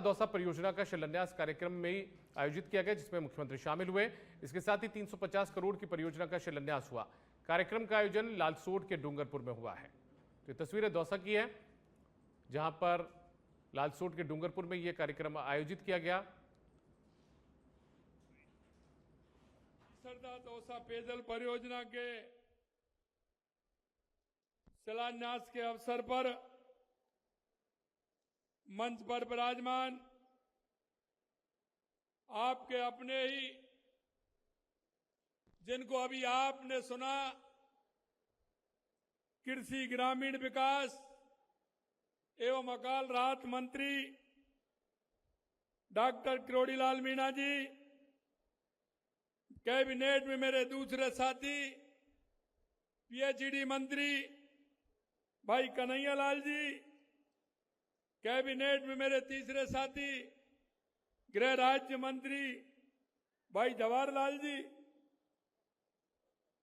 दौसा परियोजना का शिलान्यास कार्यक्रम में आयोजित किया गया, जिसमें मुख्यमंत्री शामिल हुए। इसके साथ ही 350 करोड़ की परियोजना का शिलान्यास हुआ। कार्यक्रम का आयोजन लालसोट के डूंगरपुर में हुआ है। तो ये तस्वीरें दौसा की है, जहां पर लालसोट के डूंगरपुर में यह कार्यक्रम आयोजित किया गया। सरदार दौसा पेयजल परियोजना के शिलान्यास के अवसर पर मंच पर विराजमान आपके अपने ही, जिनको अभी आपने सुना, कृषि ग्रामीण विकास एवं अकाल राहत मंत्री डॉक्टर किरोड़ीलाल मीणा जी, कैबिनेट में मेरे दूसरे साथी पीएचईडी मंत्री भाई कन्हैयालाल जी, कैबिनेट में मेरे तीसरे साथी गृह राज्य मंत्री भाई जवाहरलाल जी,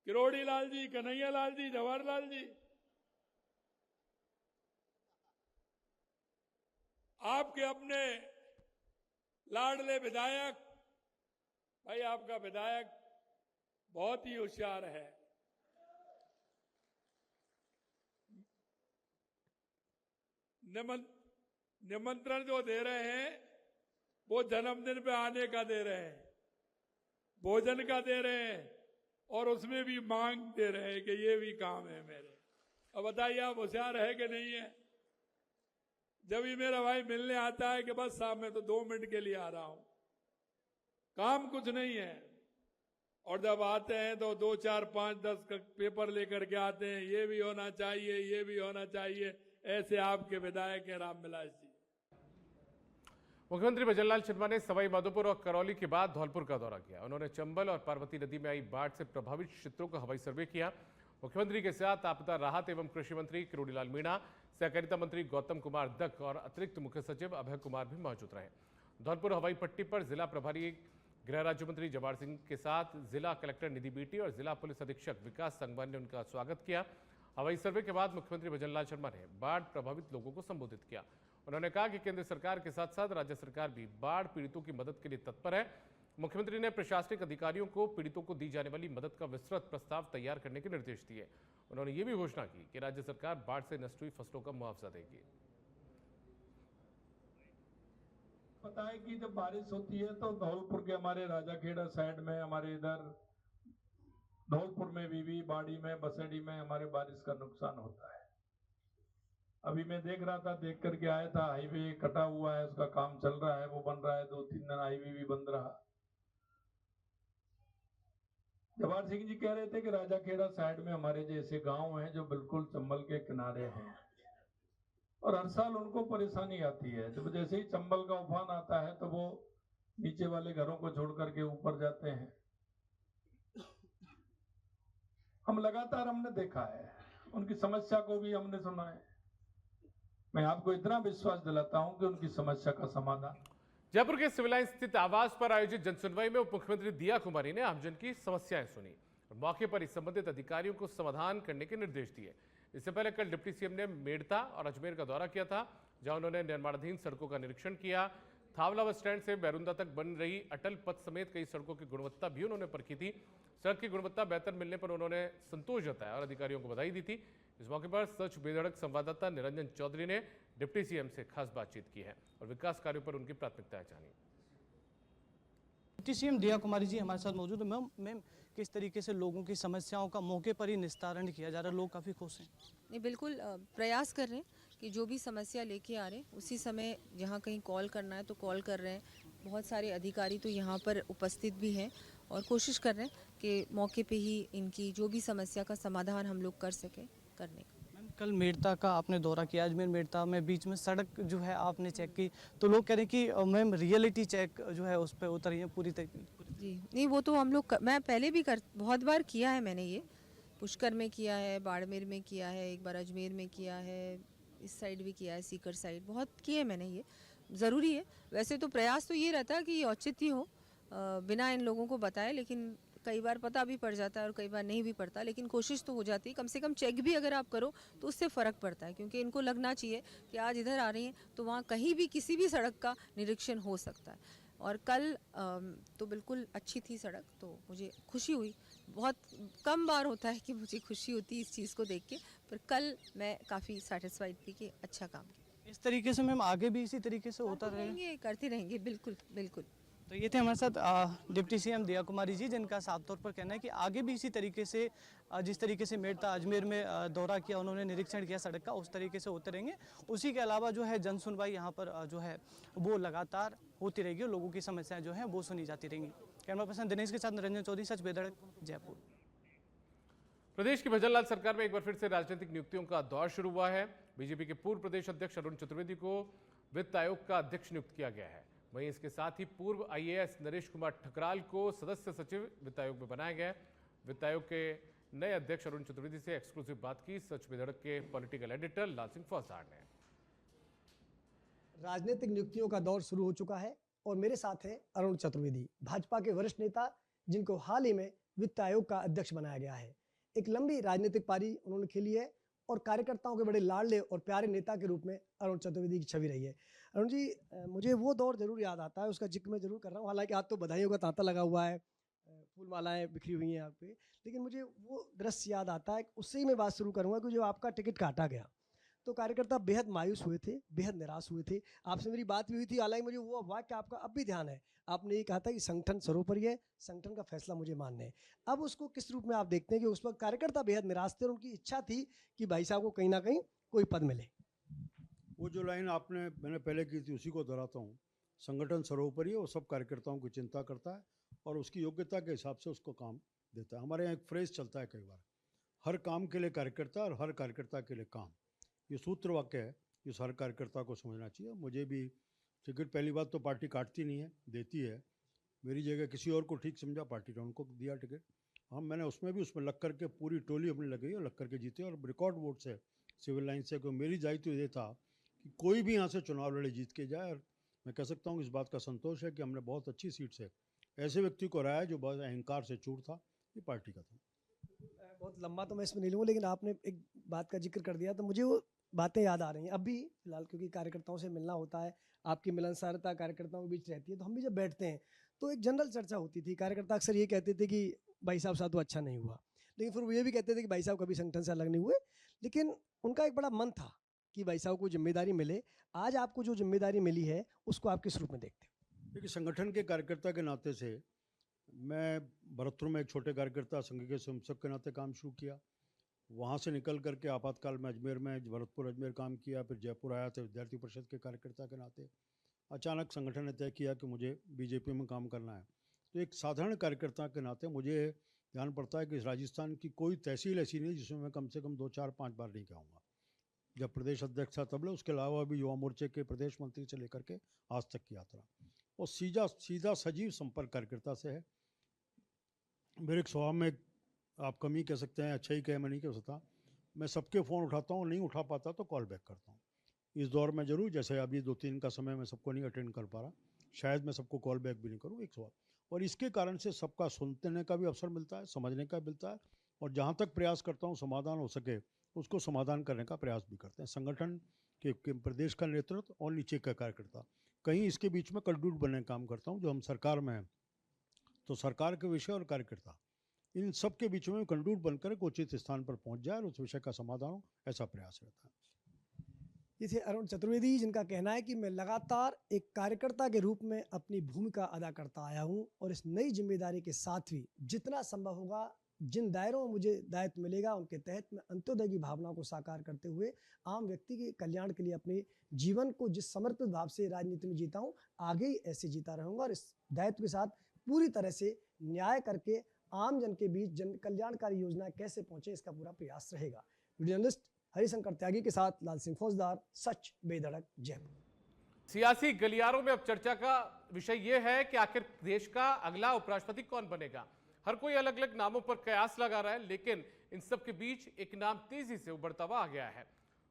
किरोड़ीलाल जी, कन्हैयालाल जी, जवाहरलाल जी, आपके अपने लाडले विधायक भाई, आपका विधायक बहुत ही होशियार है। निमंत्रण जो दे रहे हैं वो जन्मदिन पे आने का दे रहे हैं, भोजन का दे रहे हैं, और उसमें भी मांग दे रहे हैं कि ये भी काम है मेरे। अब बताइए आप होशियार है कि नहीं है? जब भी मेरा भाई मिलने आता है कि बस साहब मैं तो 2 मिनट के लिए आ रहा हूं, काम कुछ नहीं है, और जब आते हैं तो 2, 4, 5, 10 पेपर लेकर के आते हैं, ये भी होना चाहिए, ये भी होना चाहिए। ऐसे आपके विधायक हैं रामविलास जी। मुख्यमंत्री भजनलाल शर्मा ने सवाई माधोपुर और करौली के बाद धौलपुर का दौरा किया। उन्होंने चंबल और पार्वती नदी में आई बाढ़ से प्रभावित क्षेत्रों का हवाई सर्वे किया। मुख्यमंत्री के साथ आपदा राहत एवं कृषि मंत्री किरोड़ीलाल मीणा, सहकारिता मंत्री गौतम कुमार दत्त और अतिरिक्त मुख्य सचिव अभय कुमार भी मौजूद रहे। धौलपुर हवाई पट्टी पर जिला प्रभारी गृह राज्य मंत्री जवाहर सिंह के साथ जिला कलेक्टर निधि बीटी और जिला पुलिस अधीक्षक विकास संगवान ने उनका स्वागत किया। हवाई सर्वे के बाद मुख्यमंत्री भजनलाल शर्मा ने बाढ़ प्रभावित लोगों को संबोधित किया। उन्होंने कहा कि केंद्र सरकार के साथ साथ राज्य सरकार भी बाढ़ पीड़ितों की मदद के लिए तत्पर है। मुख्यमंत्री ने प्रशासनिक अधिकारियों को पीड़ितों को दी जाने वाली मदद का विस्तृत प्रस्ताव तैयार करने के निर्देश दिए। उन्होंने ये भी घोषणा की कि राज्य सरकार बाढ़ से नष्ट हुई फसलों का मुआवजा देगी। पता है कि जब बारिश होती है तो धौलपुर के हमारे राजाखेड़ा साइड में, हमारे इधर धौलपुर में भी, बाड़ी में, बसेड़ी में हमारे बारिश का नुकसान होता है। अभी मैं देख रहा था, देख करके आया था, हाईवे कटा हुआ है, उसका काम चल रहा है, वो बन रहा है, 2-3 दिन हाईवे भी बंद रहा। जवाहर सिंह जी कह रहे थे कि राजाखेड़ा साइड में हमारे जैसे गांव हैं जो बिल्कुल चंबल के किनारे हैं, और हर साल उनको परेशानी आती है। जब जैसे ही चंबल का उफान आता है तो वो नीचे वाले घरों को छोड़ करके ऊपर जाते हैं। हम लगातार हमने देखा है, उनकी समस्या को भी हमने सुना है। मैं आपको इतना विश्वास दिलाता हूं कि उनकी समस्या का समाधान। जयपुर के सिविल लाइन स्थित आवास पर आयोजित जनसुनवाई में उप मुख्यमंत्री दिया कुमारी ने आमजन की समस्याएं सुनी और मौके पर इस संबंधित अधिकारियों को समाधान करने के निर्देश दिए। इससे पहले कल डिप्टी सीएम ने मेड़ता और अजमेर का दौरा किया था, जहां उन्होंने निर्माणाधीन सड़कों का निरीक्षण किया। थावला बस स्टैंड से बैरुंदा तक बन रही अटल पथ समेत कई सड़कों की गुणवत्ता भी उन्होंने परखी थी। सड़क की गुणवत्ता बेहतर मिलने पर उन्होंने संतोष जताया और अधिकारियों को बधाई दी थी। इस मौके पर सच बेधड़क संवाददाता निरंजन चौधरी ने डिप्टी सीएम से खास बातचीत की है और विकास कार्यों पर उनकी प्राथमिकताएं जानी। डिप्टी सीएम दिया कुमारी जी हमारे साथ मौजूद है। मैम, किस तरीके से लोगों की समस्याओं का मौके पर ही निस्तारण किया जा रहा है? लोग काफ़ी खुश हैं। नहीं, बिल्कुल प्रयास कर रहे हैं कि जो भी समस्या लेके आ रहे हैं उसी समय जहाँ कहीं कॉल करना है तो कॉल कर रहे हैं। बहुत सारे अधिकारी तो यहाँ पर उपस्थित भी हैं और कोशिश कर रहे हैं कि मौके पे ही इनकी जो भी समस्या का समाधान हम लोग कर सकें करने का। मैम, कल मेड़ता का आपने दौरा किया, अजमेर मेड़ता में बीच में सड़क जो है आपने चेक की, तो लोग कह रहे हैं कि मैम रियलिटी चेक जो है उस पर उतरी है पूरी तरीके। जी नहीं, वो तो हम लोग मैं पहले भी बहुत बार किया है। मैंने ये पुष्कर में किया है, बाड़मेर में किया है, एक बार अजमेर में किया है, इस साइड भी किया है, सीकर साइड बहुत किए हैं मैंने। ये ज़रूरी है। वैसे तो प्रयास तो ये रहता है कि औचित्य हो, बिना इन लोगों को बताए, लेकिन कई बार पता भी पड़ जाता है और कई बार नहीं भी पड़ता, लेकिन कोशिश तो हो जाती है। कम से कम चेक भी अगर आप करो तो उससे फ़र्क पड़ता है, क्योंकि इनको लगना चाहिए कि आज इधर आ रही हैं तो वहाँ कहीं भी किसी भी सड़क का निरीक्षण हो सकता है। और कल तो बिल्कुल अच्छी थी सड़क, तो मुझे खुशी हुई। बहुत कम बार होता है कि मुझे खुशी होती है इस चीज़ को देख के, पर कल मैं काफ़ी सेटिस्फाइड थी कि अच्छा काम किया। इस तरीके से मैम आगे भी इसी तरीके से होता रहेगा? करते रहेंगे, बिल्कुल बिल्कुल। तो ये थे हमारे साथ डिप्टी सीएम दिया कुमारी जी, जिनका साफ तौर पर कहना है कि आगे भी इसी तरीके से जिस तरीके से मेड़ता अजमेर में दौरा किया, उन्होंने निरीक्षण किया सड़क का, उस तरीके से होते रहेंगे। उसी के अलावा जो है जन सुनवाई यहाँ पर जो है वो लगातार होती रहेगी और लोगों की समस्याएं जो हैं वो सुनी जाती रहेंगी। कैमरा पर्सन दिनेश के साथ निरंजन चौधरी, सच बेधड़क, जयपुर। प्रदेश की भजनलाल सरकार में एक बार फिर से राजनीतिक नियुक्तियों का दौर शुरू हुआ है। बीजेपी के पूर्व प्रदेश अध्यक्ष अरुण चतुर्वेदी को वित्त आयोग का अध्यक्ष नियुक्त किया गया है। वहीं इसके साथ ही पूर्व आईएएस नरेश कुमार ठकराल को सदस्य सचिव वित्त आयोग में बनाया गया है। वित्त आयोग के नए अध्यक्ष अरुण चतुर्वेदी से एक्सक्लूसिव बात की सच बेधड़क के पॉलिटिकल एडिटर लाल सिंह फौजदार ने। राजनीतिक नियुक्तियों का दौर शुरू हो चुका है और मेरे साथ हैं अरुण चतुर्वेदी, भाजपा के वरिष्ठ नेता, जिनको हाल ही में वित्त आयोग का अध्यक्ष बनाया गया है। एक लंबी राजनीतिक पारी उन्होंने खेली है और कार्यकर्ताओं के बड़े लाडले और प्यारे नेता के रूप में अरुण चतुर्वेदी की छवि रही है। अरुण जी, मुझे वो दौर जरूर याद आता है, उसका जिक्र मैं जरूर कर रहा हूँ। हालांकि आज तो बधाइयों का तांता लगा हुआ है, फूल मालाएं बिखरी हुई हैं यहाँ पे, लेकिन मुझे वो दृश्य याद आता है। उससे ही मैं बात शुरू करूँगा कि जो आपका टिकट काटा गया तो कार्यकर्ता बेहद मायूस हुए थे, बेहद निराश हुए थे। आपसे मेरी बात भी हुई थी, हालांकि मुझे वो वाक्य आपका अब भी ध्यान है। आपने ये कहा था कि संगठन सर्वोपरि है, संगठन का फैसला मुझे मानना है। अब उसको किस रूप में आप देखते हैं कि उस वक्त कार्यकर्ता बेहद निराश थे और उनकी इच्छा थी कि भाई साहब को कहीं ना कहीं कोई पद मिले? वो जो लाइन मैंने पहले की थी उसी को दोहराता हूँ। संगठन सर्वोपरि है, वो सब कार्यकर्ताओं की चिंता करता है और उसकी योग्यता के हिसाब से उसको काम देता है। हमारे यहाँ एक फ्रेज चलता है कई बार, हर काम के लिए कार्यकर्ता और हर कार्यकर्ता के लिए काम। ये सूत्र वाक्य है, ये हर कार्यकर्ता को समझना चाहिए। मुझे भी टिकट पहली बात तो पार्टी काटती नहीं है, देती है। मेरी जगह किसी और को ठीक समझा, पार्टी ने उनको दिया टिकट। हम मैंने उसमें लग करके पूरी टोली अपनी लगी और लग करके जीते और रिकॉर्ड वोट से सिविल लाइन से। क्योंकि मेरी दायित्व ये था कि कोई भी यहाँ से चुनाव लड़े जीत के जाए। और मैं कह सकता हूँ इस बात का संतोष है कि हमने बहुत अच्छी सीट से ऐसे व्यक्ति को हराया जो बहुत अहंकार से चूर था, ये पार्टी का था। बहुत लंबा तो मैं इसमें नहीं लूँगा, लेकिन आपने एक बात का जिक्र कर दिया तो मुझे वो बातें याद आ रही हैं अभी फिलहाल, क्योंकि कार्यकर्ताओं से मिलना होता है, आपकी मिलनसारता कार्यकर्ताओं के बीच रहती है। तो हम भी जब बैठते हैं तो एक जनरल चर्चा होती थी। कार्यकर्ता अक्सर ये कहते थे कि भाई साहब साथ तो अच्छा नहीं हुआ, लेकिन फिर वो ये भी कहते थे कि भाई साहब कभी संगठन से अलग नहीं हुए। लेकिन उनका एक बड़ा मन था कि भाई साहब को जिम्मेदारी मिले। आज आपको जो जिम्मेदारी मिली है उसको आप किस रूप में देखते हैं? देखिए, संगठन के कार्यकर्ता के नाते से मैं भरतपुर में एक छोटे कार्यकर्ता संघ के संसद के नाते काम शुरू किया। वहाँ से निकल करके आपातकाल में अजमेर में भरतपुर अजमेर काम किया। फिर जयपुर आया था विद्यार्थी परिषद के कार्यकर्ता के नाते। अचानक संगठन ने तय किया कि मुझे बीजेपी में काम करना है। तो एक साधारण कार्यकर्ता के नाते मुझे ध्यान पड़ता है कि राजस्थान की कोई तहसील ऐसी नहीं जिसमें मैं कम से कम 2, 4, 5 बार नहीं कहूँगा। जब प्रदेश अध्यक्ष था तब, उसके अलावा भी युवा मोर्चे के प्रदेश मंत्री से लेकर के आज तक की यात्रा और सीधा सजीव संपर्क कार्यकर्ता से है। मेरे एक स्वभाव में आप कमी कह सकते हैं, अच्छा ही कहे, मैं नहीं कह सकता। मैं सबके फ़ोन उठाता हूँ, नहीं उठा पाता तो कॉल बैक करता हूँ। इस दौर में जरूर, जैसे अभी 2-3 का समय मैं सबको नहीं अटेंड कर पा रहा, शायद मैं सबको कॉल बैक भी नहीं करूँ, एक सवाल। और इसके कारण से सबका सुनने का भी अवसर मिलता है, समझने का मिलता है। और जहाँ तक प्रयास करता हूँ समाधान हो सके उसको समाधान करने का प्रयास भी करते हैं। संगठन के प्रदेश का नेतृत्व और नीचे का कार्यकर्ता, कहीं इसके बीच में कंडक्टर बनने का काम करता हूँ। जो हम सरकार में हैं तो सरकार के विषय और कार्यकर्ता, इन सब के बीच में कंडक्टर बनकर एक उचित स्थान पर पहुँच जाए और उस विषय का समाधान हो, ऐसा प्रयास रहता है। ये थे अरुण चतुर्वेदी, जिनका कहना है कि मैं लगातार एक कार्यकर्ता के रूप में अपनी भूमिका अदा करता आया हूं और इस नई जिम्मेदारी के साथ भी जितना संभव होगा, जिन दायरों में मुझे दायित्व मिलेगा उनके तहत मैं अंत्योदय की भावनाओं को साकार करते हुए आम व्यक्ति के कल्याण के लिए अपने जीवन को जिस समर्पित भाव से राजनीति में जीता हूं, आगे ही ऐसे जीता रहूंगा। और इस दायित्व के साथ पूरी तरह से न्याय करके आम जन के बीच जन कल्याणकारी योजना कैसे पहुंचे, इसका पूरा प्रयास रहेगा। वीडियो जर्नलिस्ट हरिशंकर त्यागी के साथ लाल सिंह फौजदार, सच बेधड़क, जयपुर। सियासी गलियारों में अब चर्चा का विषय यह है कि आखिर देश का अगला उपराष्ट्रपति कौन बनेगा। हर कोई अलग अलग नामों पर कयास लगा रहा है, लेकिन इन सब के बीच एक नाम तेजी से उभरता हुआ आ गया है।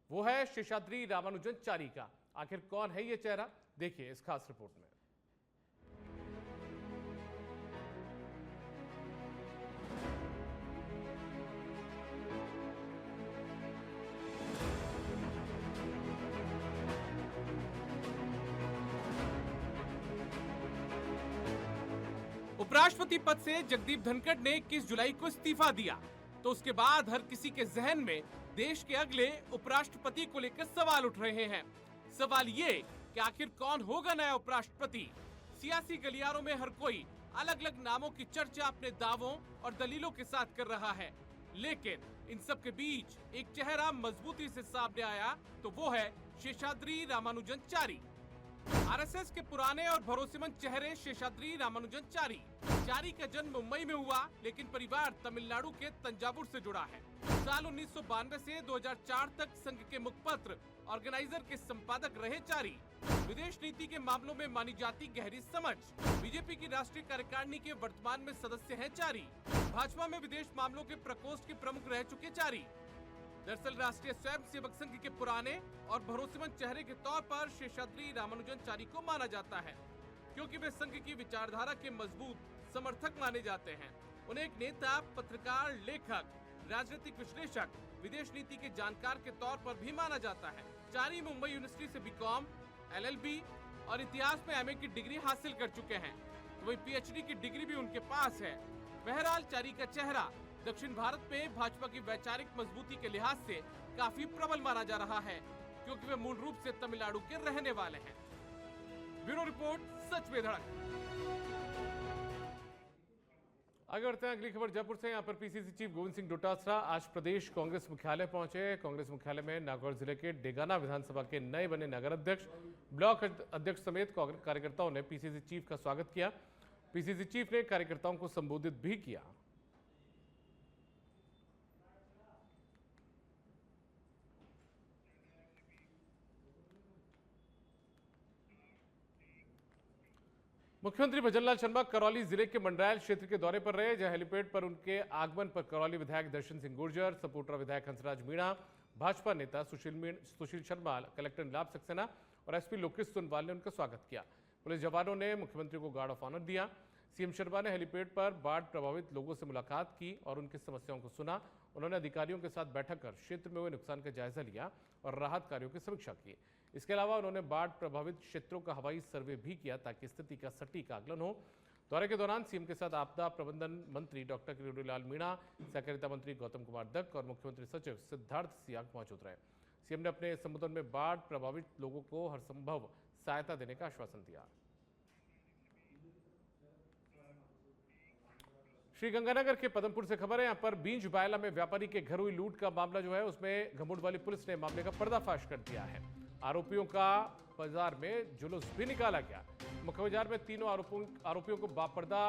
वो है शेषाद्री रामानुजनचारी का। आखिर कौन है ये चेहरा, देखिए इस खास रिपोर्ट में। उपराष्ट्रपति पद से जगदीप धनखड़ ने 21 जुलाई को इस्तीफा दिया तो उसके बाद हर किसी के जहन में देश के अगले उपराष्ट्रपति को लेकर सवाल उठ रहे हैं। सवाल ये कि आखिर कौन होगा नया उपराष्ट्रपति। सियासी गलियारों में हर कोई अलग अलग नामों की चर्चा अपने दावों और दलीलों के साथ कर रहा है, लेकिन इन सब के बीच एक चेहरा मजबूती से सामने आया तो वो है शेषाद्री रामानुजनचारी। आरएसएस के पुराने और भरोसेमंद चेहरे शेषाद्री रामानुजनचारी। चारी का जन्म मुंबई में हुआ, लेकिन परिवार तमिलनाडु के तंजावुर से जुड़ा है। साल 1992 से 2004 तक संघ के मुखपत्र ऑर्गेनाइजर के संपादक रहे चारी। विदेश नीति के मामलों में मानी जाती गहरी समझ। बीजेपी की राष्ट्रीय कार्यकारिणी के वर्तमान में सदस्य हैं चारी। भाजपा में विदेश मामलों के प्रकोष्ठ के प्रमुख रह चुके चारी। दरअसल राष्ट्रीय स्वयंसेवक संघ के पुराने और भरोसेमंद चेहरे के तौर पर शेषाद्री रामानुजनचारी को माना जाता है, क्योंकि वे संघ की विचारधारा के मजबूत समर्थक माने जाते हैं। उन्हें एक नेता, पत्रकार, लेखक, राजनीतिक विश्लेषक, विदेश नीति के जानकार के तौर पर भी माना जाता है। चारी मुंबई यूनिवर्सिटी से बीकॉम, एलएलबी और इतिहास में एमए की डिग्री हासिल कर चुके हैं, तो वही पीएचडी की डिग्री भी उनके पास है। बहरहाल चारी का चेहरा दक्षिण भारत में भाजपा की वैचारिक मजबूती के लिहाज से काफी प्रबल माना जा रहा है, क्योंकि वे मूल रूप से तमिलनाडु के रहने वाले हैं। ब्यूरो रिपोर्ट, सच में धड़क। आगे बढ़ते हैं, अगली खबर जयपुर से। यहाँ पर पीसीसी चीफ गोविंद सिंह डोटासरा आज प्रदेश कांग्रेस मुख्यालय पहुंचे। कांग्रेस मुख्यालय में नागौर जिले के डेगाना विधानसभा के नए बने नगर अध्यक्ष, ब्लॉक अध्यक्ष समेत कार्यकर्ताओं ने पीसीसी चीफ का स्वागत किया। पीसीसी चीफ ने कार्यकर्ताओं को संबोधित भी किया। मुख्यमंत्री भजनलाल शर्मा करौली जिले के मंडरायल क्षेत्र के दौरे पर रहे, जहां हेलीपैड पर उनके आगमन पर करौली विधायक दर्शन सिंह गुर्जर, सपोटरा विधायक हंसराज मीणा, भाजपा नेता सुशील शर्मा, कलेक्टर नीलाभ सक्सेना और एसपी लोकेश सोनवाल ने उनका स्वागत किया। पुलिस जवानों ने मुख्यमंत्री को गार्ड ऑफ ऑनर दिया। सीएम शर्मा ने हेलीपैड पर बाढ़ प्रभावित लोगों से मुलाकात की और उनकी समस्याओं को सुना। उन्होंने अधिकारियों के साथ बैठक कर क्षेत्र में हुए नुकसान का जायजा लिया और राहत कार्यों की समीक्षा की। इसके अलावा उन्होंने बाढ़ प्रभावित क्षेत्रों का हवाई सर्वे भी किया ताकि स्थिति का सटीक आकलन हो। दौरे के दौरान सीएम के साथ आपदा प्रबंधन मंत्री डॉक्टर किरोड़ीलाल मीणा, सहकारिता मंत्री गौतम कुमार दत्त और मुख्यमंत्री सचिव सिद्धार्थ सियाग मौजूद रहे। सीएम ने अपने संबोधन में बाढ़ प्रभावित लोगों को हर संभव सहायता देने का आश्वासन दिया। श्रीगंगानगर के पदमपुर से खबर है। यहाँ पर बींज बायला में व्यापारी के घर हुई लूट का मामला जो है उसमें घमुड वाली पुलिस ने मामले का पर्दाफाश कर दिया है। आरोपियों का बाजार में जुलूस भी निकाला गया। मुख्य बाजार में तीनों आरोपियों को बापर्दा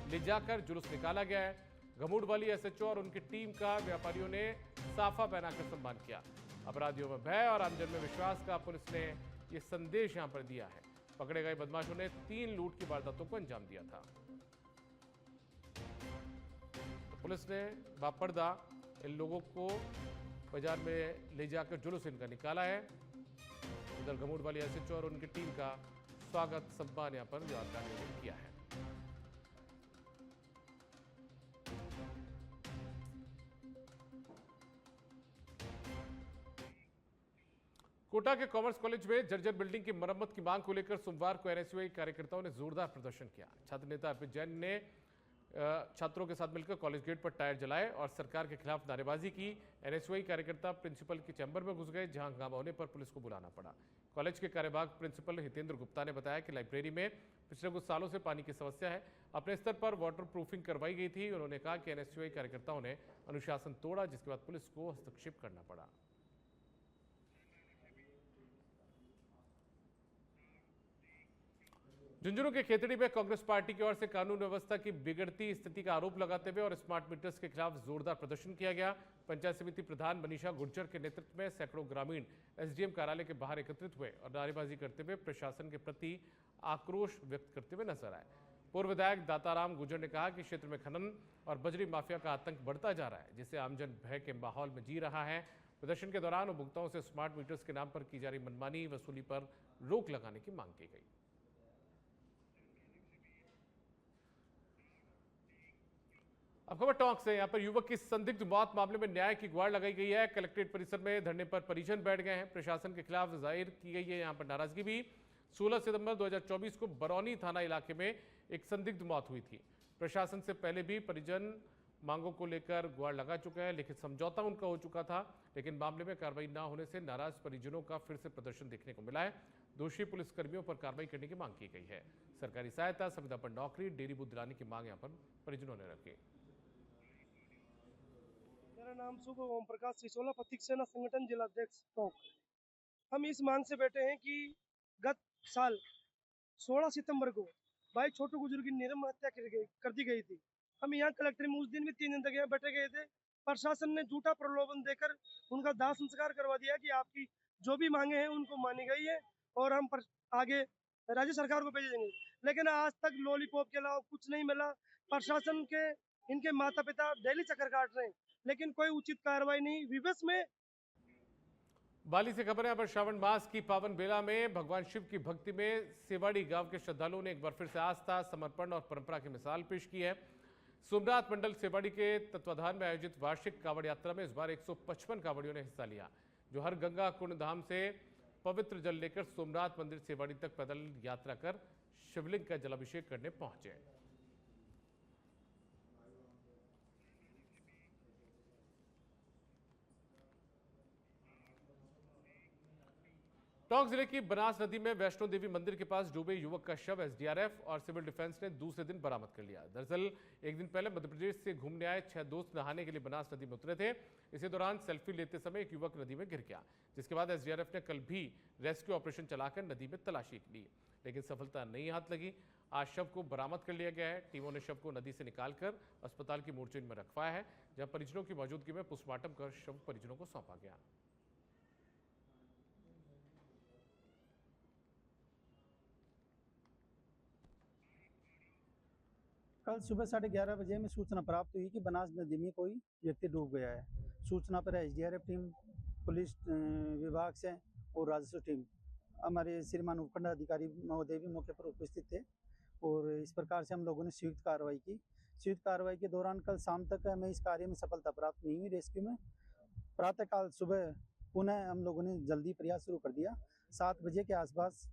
ले जाकर जुलूस निकाला गया है। घमुड वाली एसएचओ और उनकी टीम का व्यापारियों ने साफा पहनाकर सम्मान किया। अपराधियों में भय और आमजन में विश्वास का पुलिस ने ये संदेश यहाँ पर दिया है। पकड़े गए बदमाशों ने 3 लूट की वारदातों को अंजाम दिया था। पुलिस ने बापर्दा इन लोगों को बाजार में ले जाकर जुलूस इनका निकाला है। उधर घमुड वाली एसएचओ और उनकी टीम का स्वागत सम्मान यहाँ पर अधिकारियों ने किया है। कोटा के कॉमर्स कॉलेज में जर्जर बिल्डिंग की मरम्मत की मांग को लेकर सोमवार को एनएसयूआई कार्यकर्ताओं ने जोरदार प्रदर्शन किया। छात्र नेता अर्पित जैन ने छात्रों के साथ मिलकर कॉलेज गेट पर टायर जलाए और सरकार के खिलाफ नारेबाजी की। एनएसयूआई कार्यकर्ता प्रिंसिपल के चैम्बर में घुस गए, जहां हंगामा होने पर पुलिस को बुलाना पड़ा। कॉलेज के कार्यवाहक प्रिंसिपल हितेंद्र गुप्ता ने बताया कि लाइब्रेरी में पिछले कुछ सालों से पानी की समस्या है। अपने स्तर पर वाटर प्रूफिंग करवाई गई थी। उन्होंने कहा कि एनएसयूआई कार्यकर्ताओं ने अनुशासन तोड़ा, जिसके बाद पुलिस को हस्तक्षेप करना पड़ा। झुंझुनू के खेतड़ी में कांग्रेस पार्टी की ओर से कानून व्यवस्था की बिगड़ती स्थिति का आरोप लगाते हुए और स्मार्ट मीटर्स के खिलाफ जोरदार प्रदर्शन किया गया। पंचायत समिति प्रधान मनीषा गुर्जर के नेतृत्व में सैकड़ों ग्रामीण एसडीएम कार्यालय के बाहर एकत्रित हुए और नारेबाजी करते हुए प्रशासन के प्रति आक्रोश व्यक्त करते हुए नजर आए। पूर्व विधायक दाताराम गुर्जर ने कहा कि क्षेत्र में खनन और बजरी माफिया का आतंक बढ़ता जा रहा है, जिससे आमजन भय के माहौल में जी रहा है। प्रदर्शन के दौरान उपभोक्ताओं से स्मार्ट मीटर्स के नाम पर की जा रही मनमानी वसूली पर रोक लगाने की मांग की गई। अब खबर टॉक से। यहाँ पर युवक की संदिग्ध मौत मामले में न्याय की गुहार लगाई गई है। कलेक्ट्रेट परिसर में धरने पर परिजन बैठ गए हैं। प्रशासन के खिलाफ जाहिर की गई है यहाँ पर नाराजगी भी। 16 सितंबर 2024 को बरौनी थाना इलाके में एक संदिग्ध मौत हुई थी। प्रशासन से पहले भी परिजन मांगों को लेकर गुहार लगा चुके हैं, लेकिन समझौता उनका हो चुका था। लेकिन मामले में कार्रवाई न होने से नाराज परिजनों का फिर से प्रदर्शन देखने को मिला है। दोषी पुलिसकर्मियों पर कार्रवाई करने की मांग की गई है। सरकारी सहायता, संविदा पर नौकरी, डेली बूथ दिलाने की मांग यहां पर परिजनों ने रखी। मेरा नाम शुभ ओम प्रकाश सिसोला, प्रतीक सेना संगठन जिला अध्यक्ष टोंक। हम इस मांग से बैठे हैं कि गत साल 16 सितंबर को भाई छोटू गुजर की निर्मम हत्या कर दी गई थी। हम यहाँ कलेक्टर में उस दिन भी 3 दिन तक यहाँ बैठे गए थे। प्रशासन ने झूठा प्रलोभन देकर उनका दाह संस्कार करवा दिया कि आपकी जो भी मांगे हैं उनको मानी गई है और हम आगे राज्य सरकार को भेज देंगे। लेकिन आज तक लॉलीपॉप के अलावा कुछ नहीं मिला। प्रशासन के इनके माता पिता डेली चक्कर काट रहे हैं, लेकिन कोई उचित कार्रवाई नहीं। विवश में बाली से खबर है। पर श्रावण मास की पावन बेला में भगवान शिव की भक्ति में सेवाड़ी गांव के श्रद्धालुओं ने एक बार फिर से आस्था, समर्पण और परंपरा की मिसाल पेश की है। सोमनाथ मंडल सेवाड़ी के तत्वाधान में आयोजित वार्षिक कांवड़ यात्रा में इस बार 155 कांवड़ियों ने हिस्सा लिया, जो हर गंगा कुंड धाम से पवित्र जल लेकर सोमनाथ मंदिर सेवाड़ी तक पैदल यात्रा कर शिवलिंग का जलाभिषेक करने पहुंचे। टोंक जिले की बनास नदी में वैष्णो देवी मंदिर के पास डूबे युवक का शव एसडीआरएफ और सिविल डिफेंस ने दूसरे दिन बरामद कर लिया। दरअसल एक दिन पहले मध्य प्रदेश से घूमने आए 6 दोस्त नहाने के लिए बनास नदी में उतरे थे। इसी दौरान सेल्फी लेते समय एक युवक नदी में गिर गया, जिसके बाद एसडीआरएफ ने कल भी रेस्क्यू ऑपरेशन चलाकर नदी में तलाशी ली, लेकिन सफलता नहीं हाथ लगी। आज शव को बरामद कर लिया गया है। टीमों ने शव को नदी से निकालकर अस्पताल की मोर्चरी में रखवाया है, जहां परिजनों की मौजूदगी में पोस्टमार्टम कर शव परिजनों को सौंपा गया। कल सुबह 11:30 बजे में सूचना प्राप्त हुई कि बनास नदी में कोई व्यक्ति डूब गया है। सूचना पर एसडीआरएफ टीम, पुलिस विभाग से और राजस्व टीम, हमारे श्रीमान उपखंड अधिकारी महोदय भी मौके पर उपस्थित थे और इस प्रकार से हम लोगों ने संयुक्त कार्रवाई की। संयुक्त कार्रवाई के दौरान कल शाम तक हमें इस कार्य में सफलता प्राप्त नहीं हुई रेस्क्यू में। प्रातःकाल सुबह पुनः हम लोगों ने जल्दी प्रयास शुरू कर दिया। 7 बजे के आसपास